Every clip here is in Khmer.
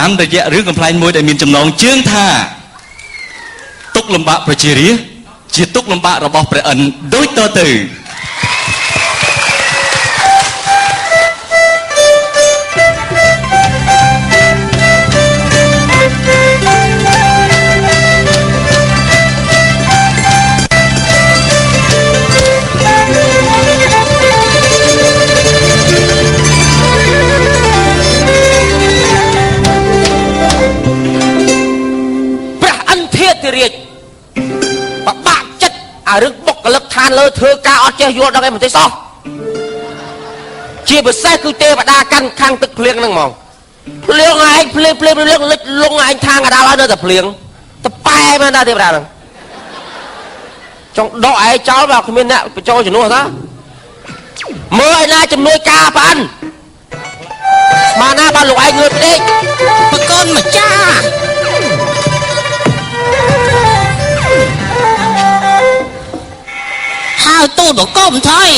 តាមរយៈរឿងកំប្លែងមួយដែលមានចំណងជើងថាទុកលំបាកប្រជារាស្ត្រជាទុកលំបាករបស់ព្រះឥន្ទដូចតទៅរឿងបុកកលឹកឋានលើធ្វើការអត់ចេះយល់ដល់ឯមន្ត្រីសោះជាពិសេសគឺទេវតាកាន់ខាងទឹកភ្លៀងហ្នឹងហ្មងភ្លៀងឯងភ្លៀងលិចលងឯងខាងកដាលឲ្យនៅតែភ្លៀងតប៉ែមែនតាទេវតាហ្នឹងចង់ដកឯងចោលបើគ្មានអ្នកបញ្ចូលជំនួសថាមើលឯណាជំនួយការប៉ាន់ស្មានណាបើលោកឯងងើបដេកបកូនម្ចាស់ហើយទូលបកុំថយ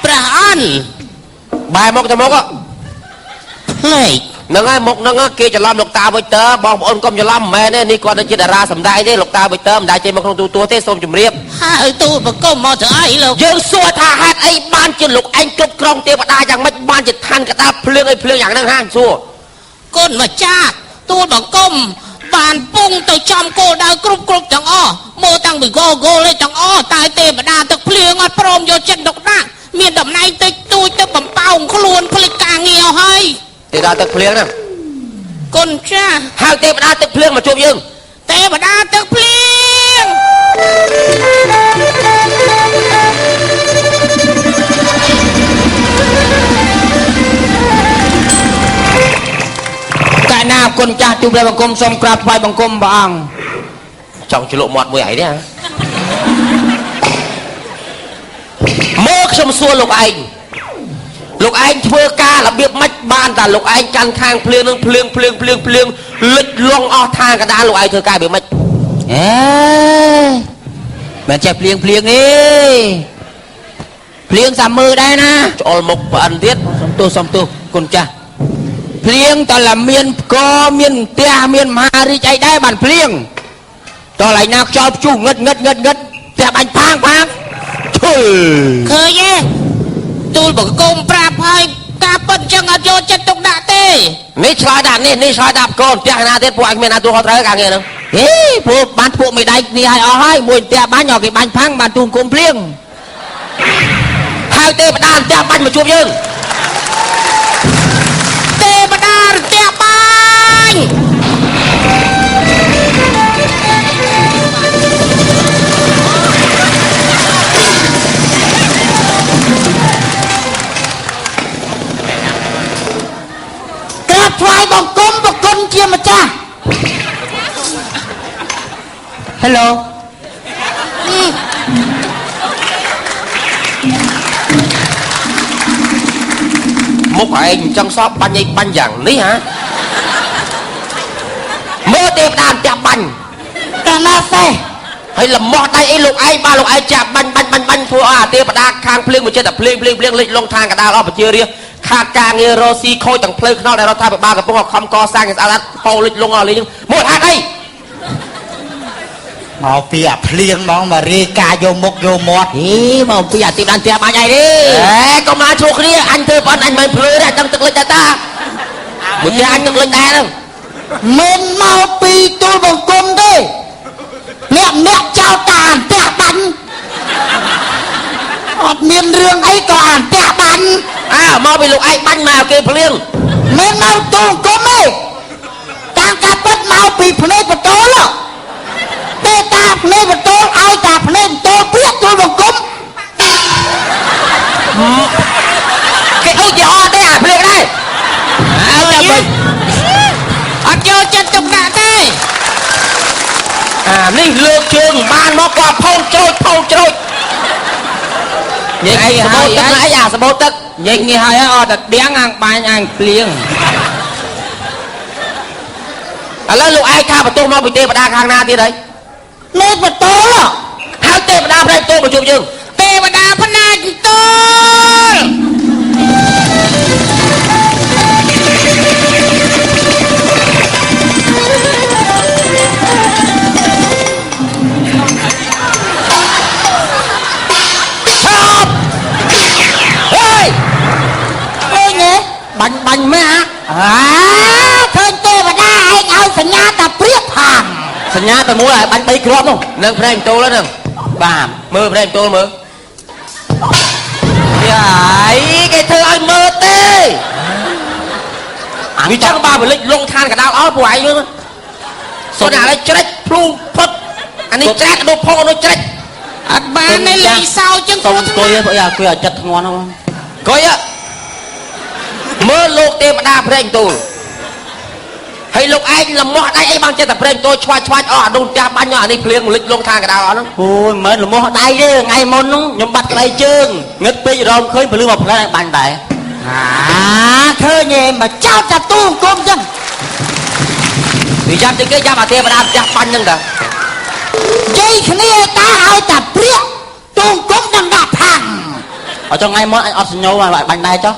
ព្រះអិនបែរមកទៅមកភ្លេចហ្នឹងហើយមកហ្នឹងគេច្រឡំលោកតាវិចតើបងប្អូនកុំច្រឡំមិនមែនទេនេះគាត់ទៅជាតារាសម្ដែងទេលោកតាវិចតើមិនដែលចេញមកក្នុងទូទួលទេសូមជម្រាបហើយទូលបកុំមកទៅអីលោកយើងសួរថាហេតុអីបានជាលោកឯងគ្រប់គ្រងទេវតាយ៉ាងម៉េចបានជាឋានកដាលភ្លៀងអីភ្លៀងយ៉ាងហ្នឹងហាសួរកូនម្ចាស់ទូលបកុំបានពងទៅចំគោលដៅគ្រប់ទាំងអស់មើលតាំងពីគោលេខទាំងអស់តែទេវតាទឹកភ្លៀងអត់ព្រមយកចិត្តទុកដាក់មានតំណែងតិចតួចទៅបំផោងខ្លួនភ្លេចការងារអស់ហើយទេវតាទឹកភ្លៀងហ្នឹងកូនចាស់ហៅទេវតាទឹកភ្លៀងមកជួបយើងទេវតាទឹកភ្លៀងកាលណាគុណចាស់ជួបព្រះបង្គំសូមក្រាបថ្វាយបង្គំព្រះអង្គចង់ជ្រលក់មាត់មួយអីទេមកខ្ញុំសួរលោកឯងធ្វើការរបៀបម៉េចបានតែលោកឯងកាន់ខាងភ្លៀងនឹងភ្លៀងលិចលងអស់ថាកដាលលោកឯងធ្វើការរបៀបម៉េចមិនចេះភ្លៀងនេះភ្លៀងសាមើដែរណាច្អល់មុខប្អិនទៀតសំទោសគុណចាស់ភ្លៀងតើឡាមានកមានផ្ទះមានមហារាជអីដែរបានភ្លៀងតើឯណាខ្យល់ព្យុះងឹតផ្ទះបាញ់ផាងឈុលឃើញទេទូលបកុំប្រាប់ហើយការពិតចឹងអត់យកចិត្តទុកដាក់ទេនេះឆ្លើយដាក់នេះឆ្លើយដាក់កូនផ្ទះណាទៀតពួកឯងមានណាទូខុសត្រូវការងារហ្នឹងពួកបានពួកមេដៃគ្នាឲ្យអស់ហើយមួយផ្ទះបាញ់ឲ្យគេបាញ់ផាំងបានទូគុំភ្លៀងហើយទេវតាផ្ទះបាញ់មកជួបយើងទេវតាផ្ទះបាញ់ថ្វាយបង្គំបកុំជាម្ចាស់ Hello មុខឯងចង់សອບបាញ់យ៉ាងនេះហ៎មើលទេវតាផ្ទះបាញ់តែណាសេះហើយលំមាស់ដៃអីលោកឯងបាទលោកឯងចាប់បាញ់ធ្វើឲ្យអាទេវតាខាងភ្លៀងមួយចិត្តតែភ្លៀងលិចលងທາງកដាលអស់ប្រជារាស្ត្រខាតការងាររស់ស៊ីខូចទាំងផ្លូវថ្នល់ដែលរដ្ឋាភិបាលកំពុងខំកសាងឲ្យស្អាតពោលិចលងអស់លេងមួយហេតុអីមកពីអាភ្លៀងហ្មងមករាយការយកមុខយកមាត់មកពីអាទីបានផ្ទះបាញ់អីទេកុំមកជួគ្នាអញធ្វើប៉ុនអញមិនភ្លឺទេដឹងទឹកលិចតែតាមួយផ្ទះអញទឹកលិចដែរហ្នឹងមិនមកពីទូលបង្គំទេអ្នកចោលតាផ្ទះបាញ់អត់មានរឿងអីក៏អាផ្ទះបាញ់មកពីលោកឯងបាញ់មកគេភ្លៀងមិនមកទូលបង្គំទេតាមការពិតមកពីភ្នែកបតូលទេតាភ្នែកបតូលឲ្យតាភ្នែកបតូលពាក្យទូលបង្គំគេឧទាហរណ៍ទេអាភ្លៀងដែរអត់យកចិត្តទុកដាក់ទេនេះលើកជើងបានមកគាត់ផោងច្រូចញ៉េងសបោទឹកណាអីសបោទឹកញ៉េងនេះហើយអត់តែដៀងអាងបាញ់អាងភ្លៀងឥឡូវលោកឯងថាបន្ទោសមកពីទេវតាខាងណាទៀតហើយមេបតូលហើយទេវតាផ្នែកតូលមកជួបយើងទេវតាផ្នែកតូល ឲ្យសញ្ញាតាព្រៀបផាង សញ្ញាតែមួយឲ្យបាញ់3គ្រាប់នោះនឹងប្រេងតូលហ្នឹងបាទមើលប្រេងតូលមើលយាយគេធ្វើឲ្យមើលទេវាចឹងបើបលិចលងឋានកដោឲ្យពួកឯងមើលសុទ្ធតែឲ្យច្រិចភ្លូផុតអានេះច្រាក់ដូរផុសនោះច្រិចអត់បានទេលេងសើចឹងសុំអង្គុយពួកយ៉ាអង្គុយឲ្យចិត្តធ្ងន់ហ្នឹងអង្គុយមើលលោកទេវតាប្រេងតូលហើយលោកឯងលមាស់ដៃអីបានចេះតែប្រេងតូលឆ្វាច់អស់អានោះផ្ទះបាញ់អានេះភ្លៀងលិចលងឋានកដោអស់ហ្នឹងអូយមិនមែនលមាស់ដៃទេថ្ងៃមុនហ្នឹងខ្ញុំបាត់ក្ដីជើងងឹតពេករំឃើញពលឺមកផ្លែបាញ់ដែរឃើញឯងមកចោតតាទូអង្គមចឹង ពីចាំទៅគេចាំអាទេវតាផ្ទះបាញ់ហ្នឹងតា ជ័យគ្នាតាឲ្យតាព្រៀបទូអង្គមនឹងដាក់ផាំង អត់ចង់ថ្ងៃមុនអញអត់សញ្ញោឲ្យបាញ់ដែរចុះ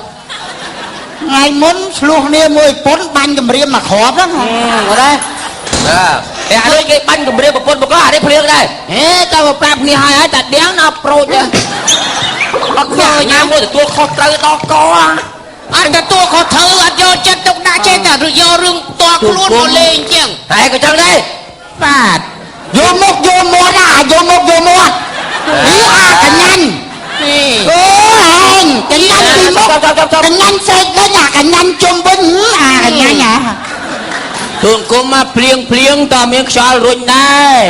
ថ្ងៃមុនឆ្លោះគ្នាមួយពុនបាញ់គម្រាមមកគ្រាប់ហ្នឹងអត់ដែរតែអានេះគេបាញ់គម្រាមប្រពន្ធមកក៏អានេះភ្លៀងដែរហេតើប្រាប់គ្នាឲ្យតែដៀងណាប្រូចអត់ឃើញញ៉ាំមួយទទួលខុសត្រូវដល់កអត់ទទួលខុសត្រូវអត់យកចិត្តទុកដាក់ចេះតែយករឿងតខ្លួនមកលេងចឹងតែក៏ចឹងដែរបាទយកមុខយកមាត់យកមុខយកមាត់នេះកញ្ញាញ់អូហេងកញ្ញាញ់ពីមុខកញ្ញាញ់សេកវិញកញ្ញាញ់ជុំវិញកញ្ញាញ់ទូនគុំមកភ្លៀងតើមានខ្យល់រុញដែរ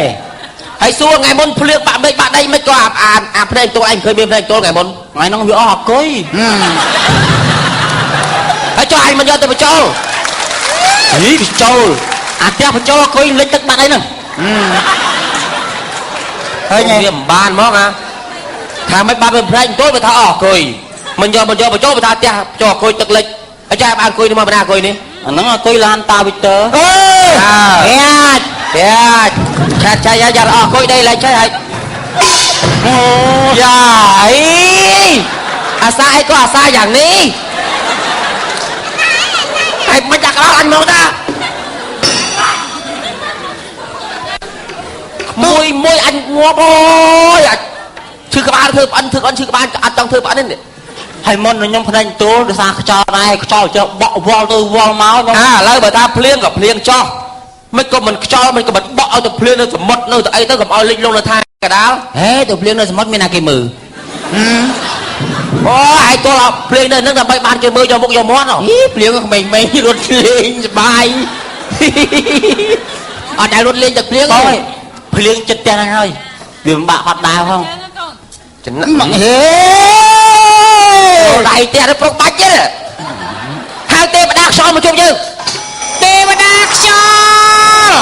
ហើយសួរថ្ងៃមុនភ្លៀងបាក់ដីមិនក៏អាភ្នែកតូលឯងឃើញមានភ្នែកតូលថ្ងៃមុនថ្ងៃហ្នឹងវាអស់អគុយហើយចុះឯងមិនយកទៅបញ្ចូលនេះបញ្ចូលអាផ្ទះបញ្ចូលអគុយលិចទឹកបាត់អីហ្នឹងហើយវាមិនបានហ្មងថាមិនបាត់វាប្រែកតូលវាថាអស់អគុយមិនយកបញ្ចូលវាថាផ្ទះបញ្ចូលអគុយទឹកលិចហើយចាបានអគុយនេះមកបណ្ណាអគុយនេះអាហ្នឹងអគុយឡានតាវីទ័រអូឆាចាយ៉ាអស់អគុយđây lại chơiហើយអូយ៉ាអីអាសាអីក៏អាសាយ៉ាងនេះហើយមិនចាក់ដល់អញមកតាមួយអញងាប់អូយឈឺក្បាលធ្វើប្អិនឈឺក្បាលអត់ចង់ធ្វើប្អិនទេហើយមុនខ្ញុំផ្នែកទូលដោយសារខ្យល់ដែរខ្យល់ចុះបក់វល់ទៅវល់មកឥឡូវបើថាភ្លៀងក៏ភ្លៀងចោះមិនក៏មិនខ្យល់មិនក៏មិនបក់ឲ្យទៅភ្លៀងនៅសមុទ្រនៅទៅអីទៅកុំឲ្យលិចលងនៅថាកដាលហេទៅភ្លៀងនៅសមុទ្រមានណាគេមើលអូហើយទល់ភ្លៀងនៅហ្នឹងដើម្បីបានគេមើលយកមុខយកមាត់ភ្លៀងក្មេងៗរត់លេងសបាយអត់ដែលរត់លេងទឹកភ្លៀងទេភ្លៀងចិត្តទាំងហ្នឹងហើយវាមិនបាក់អត់ដែរផងចំណឹកហេដៃផ្ទះទៅពុកបាច់ទេហៅទេវតាខ្យល់មកជុំយើងទេវតាខ្យល់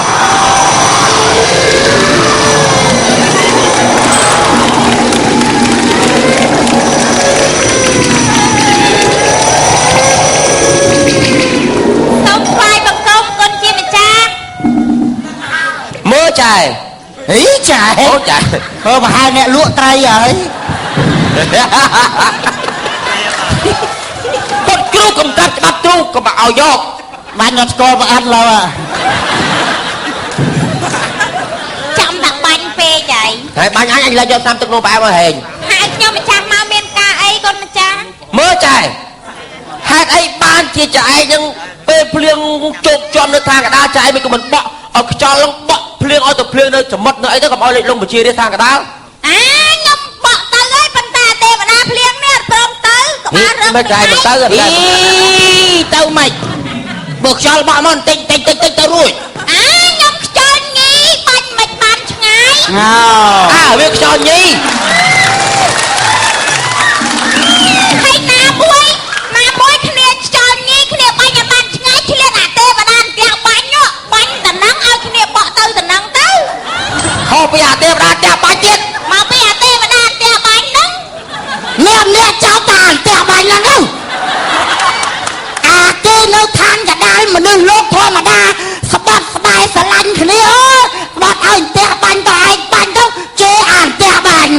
សូមថ្វាយបង្គំគុណជាម្ចាស់មើលចាយហីចាយអូចាយប្រហែលអ្នកលក់ត្រីហើយពុតគ្រូកំតាប់ច្បាប់គ្រូក៏មកឲ្យយកបាញ់អត់ស្គាល់ប្រអត់ឡើយចាំដាក់បាញ់ពេកហើយបាញ់អញលើយកតាមទឹកនោះប្រអែមមកហែងហើយខ្ញុំម្ចាស់មកមានការអីគុណម្ចាស់មើលចាយហេតុអីបានជាចាយនឹងពេលភ្លៀងជោគជាប់នៅថាកដាលចាយមិនក៏មិនបក់ឲ្យខ្យល់ឡើងបក់ភ្លៀងឲ្យទៅភ្លៀងនៅសមុទ្រនៅអីទៅកុំឲ្យលេចលងបជារាថាកដាលខ្ញុំបក់ទៅហើយប៉ុន្តែទេវតាភ្លៀងនេះអត់ព្រមទៅក៏បានរឹងមិនចាយមិនទៅទៅមិនបើខ្យល់បក់មកតិចទៅរួចខ្ញុំខ្យល់ញីបាញ់មិនបានឆ្ងាយវាខ្យល់ញីហើយណាមួយគ្នាខ្យល់ញីគ្នាបាញ់ឲ្យបានឆ្ងាយឆ្លៀតអាទេវតាផ្ទះបាញ់តំណឹងឲ្យគ្នាបក់ទៅតំណឹងទៅហោពីអាទេវតាផ្ទះបាញ់ទៀតមកពីអាទេវតាផ្ទះបាញ់ហ្នឹងអ្នកចោលតាផ្ទះបាញ់ហ្នឹងអាគេនៅឋានកដាលមនុស្សលោកធម្មតាស្បត់ស្បែកស្រឡាញ់គ្នាបាត់ឲ្យផ្ទះបាញ់ទៅឯងបាញ់ទៅជេរអាផ្ទះបាញ់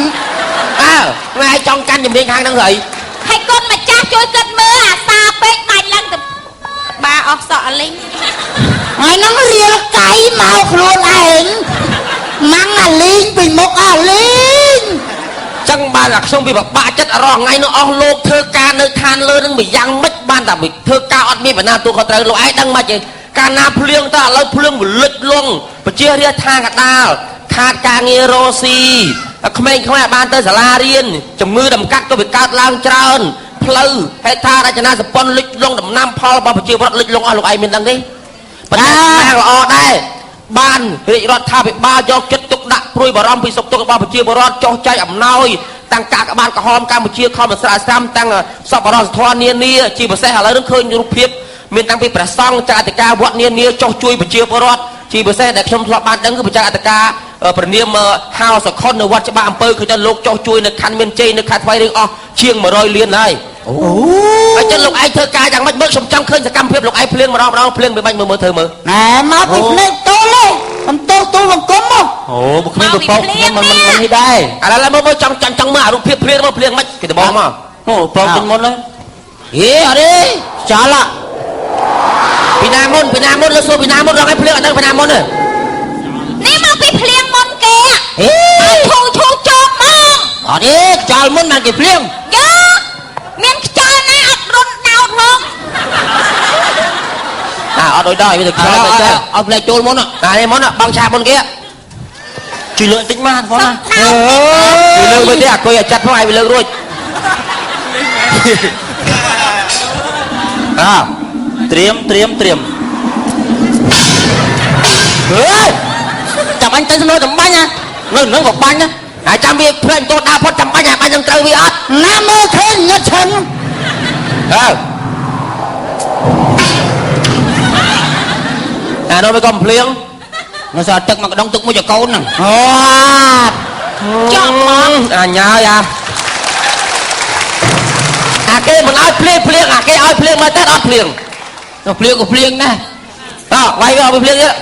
ថ្ងៃចង់កាន់ជំនាញខាងហ្នឹងហើយគុណម្ចាស់ជួយគិតមើលអាសាពេកបាញ់ឡើងទៅបាអស់សក់លីងហើយហ្នឹងរៀលកៃមកខ្លួនឯងម៉ាំងអាលីងពីមុខអាលីងចឹងបានតែខ្ញុំវាពិបាកចិត្តរងថ្ងៃនោះអស់លោកធ្វើការនៅឋានលើនឹងម្យ៉ាងម៉េចបានតែធ្វើការអត់មានបណ្ណាទូខុសត្រូវលោកឯងដឹងមិនទេ កាលណាភ្លៀងតើឥឡូវភ្លៀងលិចលងប្រជារាស្ត្រថាកដាលខាតការងាររស់ស៊ីក្មេងៗបានទៅសាលារៀនជំងឺដំកាត់ក៏វាកើតឡើងច្រើនផ្លូវហេដ្ឋារចនាសម្ព័ន្ធលិចលងដំណាំផលរបស់ប្រជាពលរដ្ឋលិចលងអស់លោកឯងមានដឹងទេប៉ុន្តែល្អដែរបានរាជរដ្ឋាភិបាលយកចិត្តទុកដាក់ព្រួយបារម្ភពីសុខទុក្ខរបស់ប្រជាពលរដ្ឋចុះចែកអំណោយតាំងកាកបានក្រហមកម្ពុជាខំស្រាវជ្រាវតាំងសប្បុរសធម៌នានាជាពិសេសឥឡូវនេះឃើញរូបភាពមានតាំងពីព្រះសង្ឃចាអធិការវត្តនានាចុះជួយប្រជាពលរដ្ឋជាពិសេសដែលខ្ញុំធ្លាប់បានដឹងគឺប្រជាអធិការព្រះនាមហៅសខុននៅវត្តច្បារអំពើគឺថាលោកចុះជួយនៅខណ្ឌមានជ័យនៅខេត្តថ្វាយរៀងអស់ជាង100លានហើយអូហើយចឹងលោកឯងធ្វើការយ៉ាងម៉េចមើលខ្ញុំចង់ឃើញសកម្មភាពលោកឯងភ្លៀងម្ដងភ្លៀងមិនបាច់មើលធ្វើមើលណែមកពីភ្លេចតូលទេមិនតូលទូលបង្គំមកអូមកគ្មានទៅប៉ោកខ្ញុំមិននេះដែរឥឡូវមើលចង់មើលអារូបភាពភ្លៀងមកភ្លៀងមិនគេទៅបងមកអូប៉ោកពេញមុនហើយហេអរេចាឡាពីណាមុនលើសួរពីណាមុនរកឲ្យភ្លៀងអត់ដឹងពីណាមុនទេនេះមកពីភ្លៀងមុនគេហេធូចោកមកអត់ទេចោលមុនមកគេភ្លៀងយ៉ាមានខ្យល់ណាអត់រុនដោតមកអត់ដូចដែរវាទៅខ្យល់ទៅចាអត់ផ្លែចូលមុននេះមុនបងឆាមុនគេជួយលើកតិចមកផងណាជួយលើកវិញទេអាគុយឲ្យចាត់ផងឲ្យវាលើករួចត្រៀមហេចាំបាញ់ទៅសំណួរចាំបាញ់ណានៅនឹងក៏បាញ់ណាហើយចាំវាភ្លេចតោះដើរផុតចាំបាញ់ហើយបាញ់នឹងត្រូវវាអត់ណាមើលឃើញញឹកឈឹងនោះវាកំភ្លៀងនៅសល់ទឹកមកកដងទឹកមួយចកូនហ្នឹងអូចង់មកអញើយអាគេមិនឲ្យភ្លៀងអាគេឲ្យភ្លៀងមកតែអត់ភ្លៀងទៅភ្លៀងក៏ភ្លៀងណាវាយវាឲ្យភ្លៀងទៀត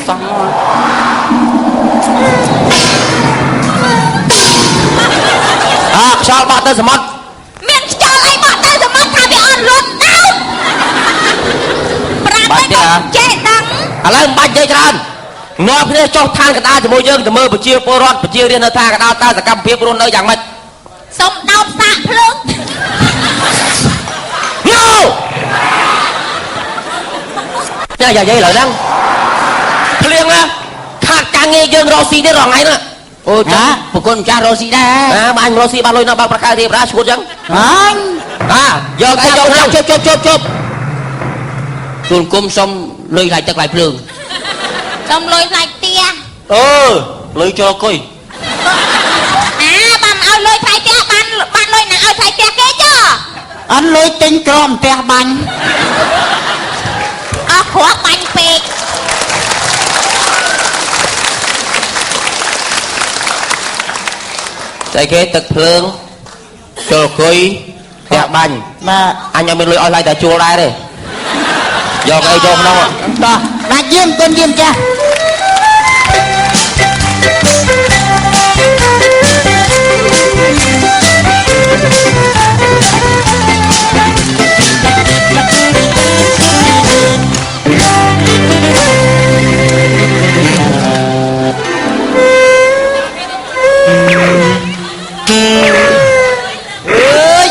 សំខ្យល់បក់ទៅសមុទ្រមានខ្យល់អីបក់ទៅសមុទ្រថាវាអត់រត់ទៅប្រាប់ទៅចេះដឹងឥឡូវមិនបាច់និយាយច្រើននាំគ្នាចុះឋានកណ្ដាលជាមួយយើងទៅមើលប្រជាពលរដ្ឋប្រជារាស្ត្រនៅឋានកណ្ដាលតើសកម្មភាពរស់នៅយ៉ាងម៉េចសុំដោតសាកភ្លើងញ៉ូយ៉ាយាយឡើយហ្នឹងភ្លៀងណាខាតការងារយើងរកស៊ីទេរងថ្ងៃហ្នឹងអូចាប្រគុណចាស់រកស៊ីដែរបាញ់រកស៊ីបានលុយនៅបើប្រកាសទេប្រាឈួតចឹងបាញ់យកអីយកជប់ទូលគុំសុំលុយថ្លៃទឹកថ្លៃភ្លើងសុំលុយថ្លៃផ្ទះលុយចូលគុយបានឲ្យលុយថ្លៃផ្ទះបានលុយណាឲ្យថ្លៃផ្ទះគេចុះអត់លុយទិញក្រមផ្ទះបាញ់អស់គ្រាប់បាញ់ពេកស្អីគេទឹកភ្លើងចូលគុយផ្ទះបាញ់បាទអញអត់មានលុយឲ្យថ្លៃតែជួលដែរទេយកអីយកក្នុងតោះដាច់យាមគុណយាមចាស់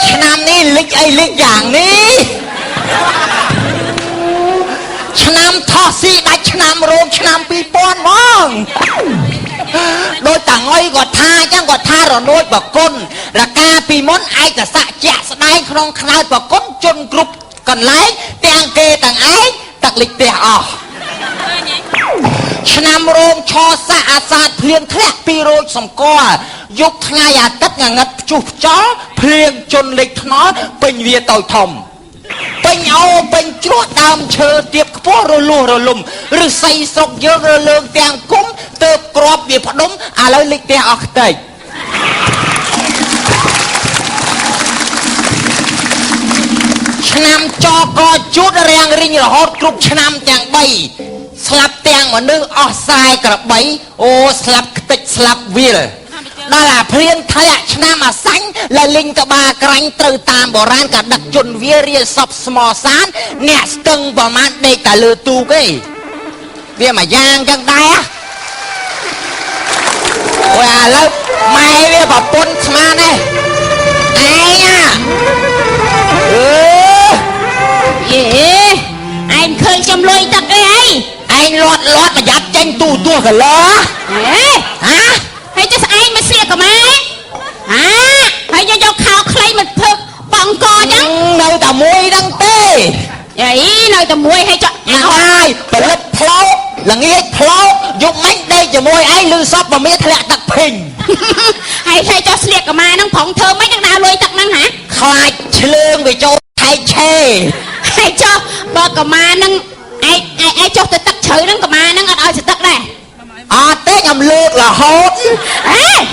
ឆ្នាំនេះលិចអីលិចយ៉ាងនេះឆ្នាំថោះស៊ីដាច់ឆ្នាំរោងឆ្នាំ2000ហ្មងដូចតាងុយគាត់ថាអញ្ចឹងគាត់ថារនួចបគុណរកាពីមុនឯកស័កជាក់ស្ដែងក្នុងខ្នោតបគុណជន់គ្រប់កន្លែងទាំងគេទាំងឯងទឹកលិចផ្ទះអស់ឆ្នាំរោងឆសាអាសាទភ្លៀងធ្លាក់ពីរោចសម្គាល់យុគថ្ងៃអាទិត្យងងឹតព្យុះខ្យល់ភ្លៀងជន់លិចថ្នល់ពេញវាតូចធំពេញអូពេញជ្រោះដើមឈើទៀបខ្ពស់រលួសរលំឫស្សីស្រុកយើងរលើងទាំងគុំទៅក្របវាផ្ដុំឥឡូវលិចផ្ទះអស់ខ្ទេចឆ្នាំចកជូតរាំងរិញរហូតគ្រប់ឆ្នាំទាំង3ស្លាប់ទាំងមនុស្សអស់ខ្សែក្របីអូស្លាប់ខ្ទេចស្លាប់វាលដល់អាភ្លៀងធ្លាក់ឆ្នាំអាសាញ់លលិញតបាក្រាញ់ត្រូវតាមបុរាណក៏ដឹកជន់វារៀលសពស្មោសានអ្នកស្ទឹងប្រមាណដេកតែលើទូកឯងវាមួយយ៉ាងចឹងដែរអូឥឡូវម៉ែវាប្រពន្ធស្មានឯងយេឯងឃើញចំលុយទឹកអី anh lọt mà dắt tranh tù tua cả lỡ hả hay cho ai mà xịa cả máy hả hay cho khao khay mà thực bằng co chứ nơi tà môi đăng tê vậy nơi tầm môi hay cho ai phải lấp pháo là nghe pháo dùng mánh đây cho môi ai lư sóp và mía thẹn tặc phình hay thay cho xịa cả máy năng phỏng thơ mấy thằng nào lôi tặc năng hả khai lương về cho thay chê hay cho bơ cả má năng ai cho tôi tắt chửi năng cả má năng ở sẽ tắt này tết nhầm lược là hốt ai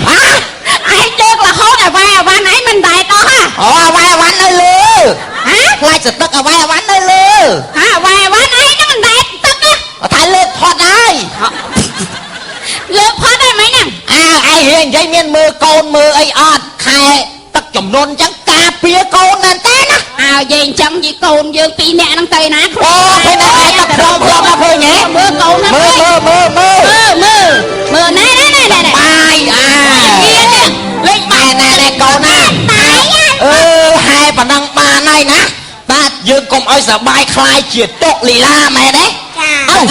lược là hốt à vai nãy mình đại đó ha vai ván nơi lư hả lai sẽ tức vai ván nơi lư hả vai nãy nó mình đại tắt á thay lược thoát ai lược thoát ai mấy nè ai hiền dây miên mưa con mưa ấy khai tất chùm nôn chẳng cà pía con nên tên á về chẳng gì cồn dương pi nè năng tây nát thế này tập rong ra phơi nhé mưa cồn nó mưa nè bài lên bài này cồn hai bà năng ba này nè ba dương cùng ơi giờ bài khai triệt tốt lì la mẹ đấy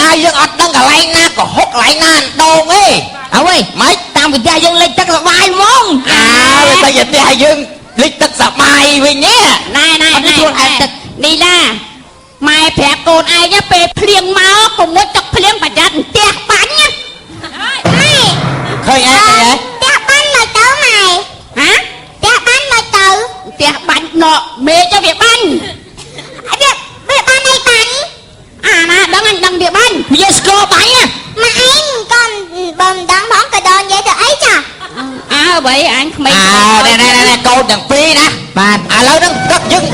ai dương ọt đang cả lấy na có hốt lấy na đồ ấy ơi mấy tao bị ra dương lên chắc là bài mong bây giờ thì hai dương lịch tật sập bài về nhé này đi ra mai phép cồn ai nhá pe phliêng máu cùng với tập phliêng và chặt tẹt bánh nhá khơi ai vậy tẹt bánh là tớ mày hả tẹt bánh là tớ tẹt bánh nọ mê cho việc bánh việc bánh này bánh nè đang việc bánh yes go bánh á mà anh con bầm đắng bóng cái đòn vậy được ấy chà vậy anh mày nè câu đằng phi nè bà lâu đó rất dưng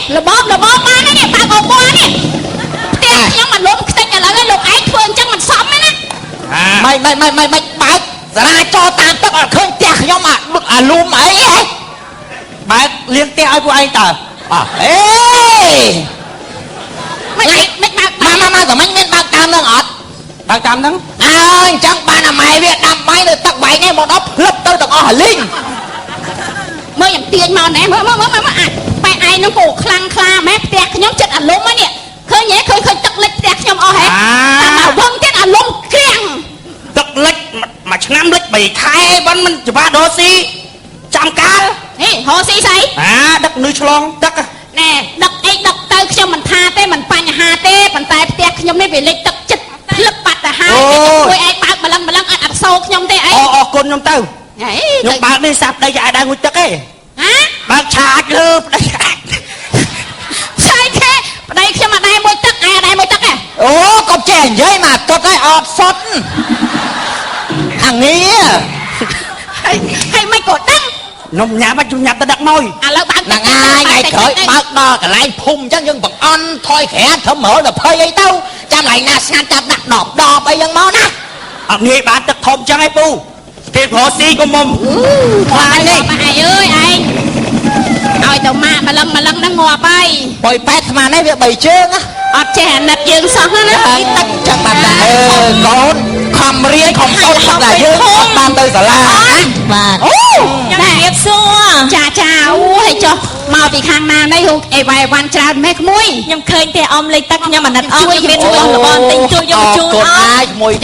là bóp ba nè ba còn qua nè tiền nhưng mà lúc xích là cái lục ấy thường chắc mình sống ấy nè mày bà ra cho tạm tất là khơi tẹt nhau mà lùm ấy bà liên tẹt ai của anh tờ mà giờ mấy men bạc tam đang ọt bạc tam đó chẳng bà là mày Việt Nam mày được tắc bảy nghe một ốc lấp tới tầng ở linh mới nhầm tiền màu nè mới bài ai nó cổ khăng kha mép tẹt nhóm chất ảnh lốm á nè khơi nhé khơi tắc lệch tẹt nhóm o hết mà vâng tẹt ảnh lốm kiêng tắc lệch mà năm lệch bảy khai bắn mình chỉ ba đô xi trăm cá hồ xí sấy đất núi chlong đất nè đất tới cho mình tha té mình panh hà té mình tay tẹt nhóm này về lệch tắc chất lấp bạt là hai cái ai bạc mà lăng ăn sâu nhóm té ấy con nhóm tao nhóm bạc đi sạp đây ai đang ngồi tắc ấy hả bác chạc lư sai thế đây khi mà đây môi tắc ai đây môi tắc à con trẻ dây mà tôi cái ọt sốt thằng nghĩ hay mấy cổ tắc nông nhà mà chủ nhập ta đặt môi lâu bạn là ai ngày khởi bác đo cả lại phum chắc nhưng vẫn on thôi khẽ thấm mở là phơi ấy đâu chăm lại nà san chăm đặt đọp đo bây giờ món á nghe bạn tật thôm chẳng ai pu thiệt hồ si của mông khoai đi ai ơi ai ôi tụi mà lân nó ngọt bay bồi pet mà nói việc bày chương á trẻ nật dương xong đó nó tất chẳng bạn là con khom riêng không sâu không là dương ban tới giờ la và đẹp xua chà hay cho màu thì khang nam đây hụt vài quan tràn mẹ muối nhưng khơi thì ông lấy tắc nhưng mà đặt ông cho biết là bọn tình chui cho chui mùi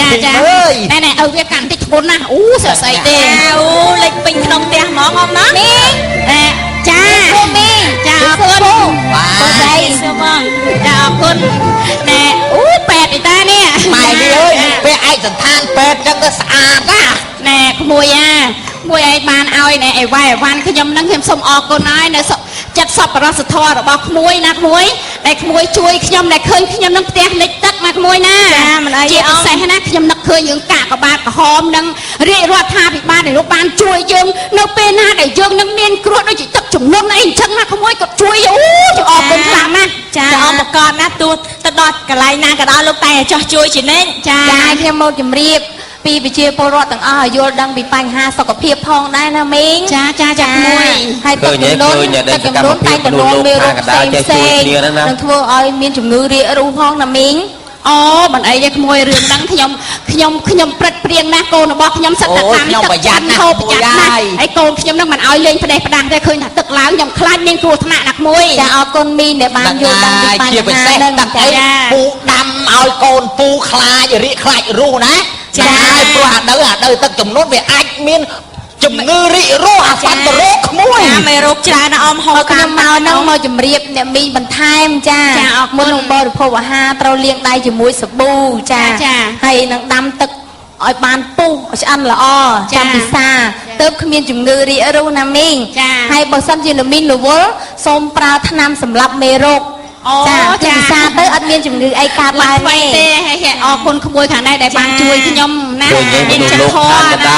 ơi này ở việc cản tích bốn na sợ sấy tê lấy bình không tè món ông đó cha con nè pẹt người ta nè mày đi ơi bé ai dần than pẹt chẳng có sạch á nè mùi ai bàn ao nè vài van khi nhom nâng thêm sông con ai nè chặt sập ra sệt thò bọc muối nát muối này muối chui khi nhom này khơi khi nhom nâng tè lịch tắc mặt muối na chị ông say hết nát khi nhom nâng khơi những cả các bạn hòm nâng rễ ruột tha bị ba để lúc ban chui dương nâng pe na để dương nâng miên cua nó chỉ tập chủng nông này chân na không muối cột chui cho con làm na cha ông một con na tu ta đọt cả lại na cả đó lúc tay cho chui chỉ nên cha khi mô chùm riêngពីប្រជាពលរដ្ឋទាំងអស់យល់ដឹងពីបញ្ហាសុខភាពផងដែរណាមីងចាមួយហើយទឹកចំនួនតែចំនួនមេរោគផ្សេងនឹងធ្វើឲ្យមានជំងឺរាករូសផងណាមីង អូមិនអីទេក្មួយរឿងហ្នឹងខ្ញុំព្រឹកព្រៀងណាស់កូនរបស់ខ្ញុំសិតតែតាមទឹកប្រយ័ត្នណាស់ហើយកូនខ្ញុំហ្នឹងមិនឲ្យលេងផ្ដេសផ្ដាស់ទេឃើញថាទឹកឡើងខ្ញុំខ្លាចមានគ្រោះថ្នាក់ណាស់ក្មួយចាអរគុណមីងដែលបានយល់ដឹងពីបញ្ហាហ្នឹងចាពូដាំឲ្យកូនពូខ្លាចរីកខ្លាចរស់ណាចាហើយព្រោះអានៅទឹកចំនួនវាអាចមានជំងឺរីករាស់អាសត្វរោគក្មួយមេរោគច្រើនណាស់អមហូរខ្ញុំមកហ្នឹងមកជម្រាបអ្នកមីងបន្ថែមចាមុននឹងបរិភោគអាហារត្រូវលាងដៃជាមួយសាប៊ូចាហើយនឹងដាំទឹកឲ្យបានពុះឆ្អិនល្អចាំពិសាទើបគ្មានជំងឺរីករាស់ណាមីងហើយបើសិនជាមីងរវល់សូមប្រើថ្នាំសម្លាប់មេរោគចាពិសាទៅអត់មានជំងឺអីកើតឡើងទេអរគុណក្មួយខាងនេះដែលបានជួយខ្ញុំណាអញ្ចឹងធម៌ណា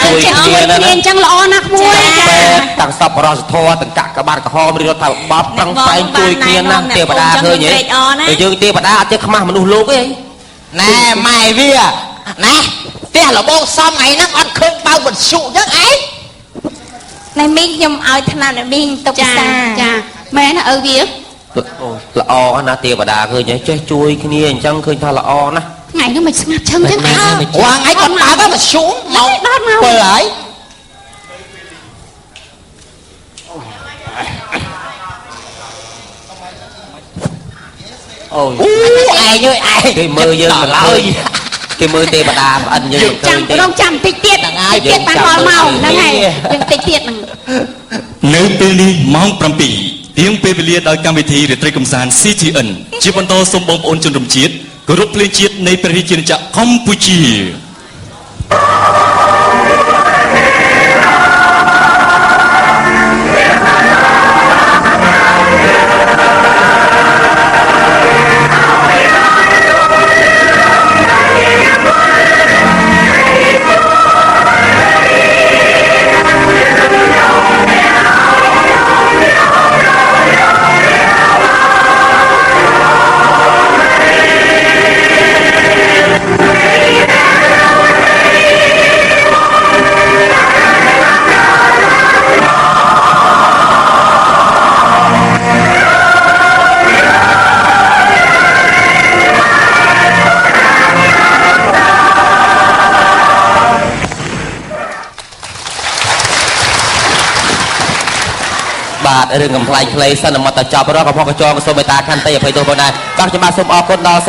ជួយគ្នាអញ្ចឹងល្អណាស់ក្មួយចាទាំងសពរសធម៌ទាំងកាក់កបាត់ក្រហមឬរដ្ឋាភិបាលទាំងផ្សេងជួយគ្នាណាទេវតាឃើញទេយើងទេវតាអត់ចេះខ្មាស់មនុស្សលោកទេណែម៉ែវាណាផ្ទះលបងសំថ្ងៃហ្នឹងអត់ឃើញបើកវិទ្យុចឹងឯងណែមីងខ្ញុំឲ្យថ្នាំមីងទុកពិសាចាមែនណាឪវាល្អណាទេវតាឃើញចេះជួយគ្នាអញ្ចឹងឃើញថាល្អណាស់ថ្ងៃនេះមិនស្ងាត់ឈឹងចឹងថ្ងៃគាត់បើទៅមកជុំមកដល់មកពេលហើយអូយឯងគេមើលយើងមិនឡើយគេមើលទេវតាប្អិនយើងមិនឃើញទេចាំតិចទៀតហ្នឹងហើយទៀតបានដល់ម៉ោងហ្នឹងហើយយើងតិចទៀតហ្នឹងនៅពេលនេះម៉ោង7ទៀងពេលវេលាដោយកម្មវិធីរាត្រីកម្សាន្ត CGN ជាបន្តសូមបងប្អូនជនរួមជាតិគោរពភ្លេងជាតិនៃព្រះរាជាណាចក្រកម្ពុជារឿងកំ pl ៃ play សិនមកតចប់រកកំហុសកញ្ចងសូមមេត្តាខន្តីអភ័យទោសបងដែរបាទខ្ញុំបាទសូមអរគុណដល់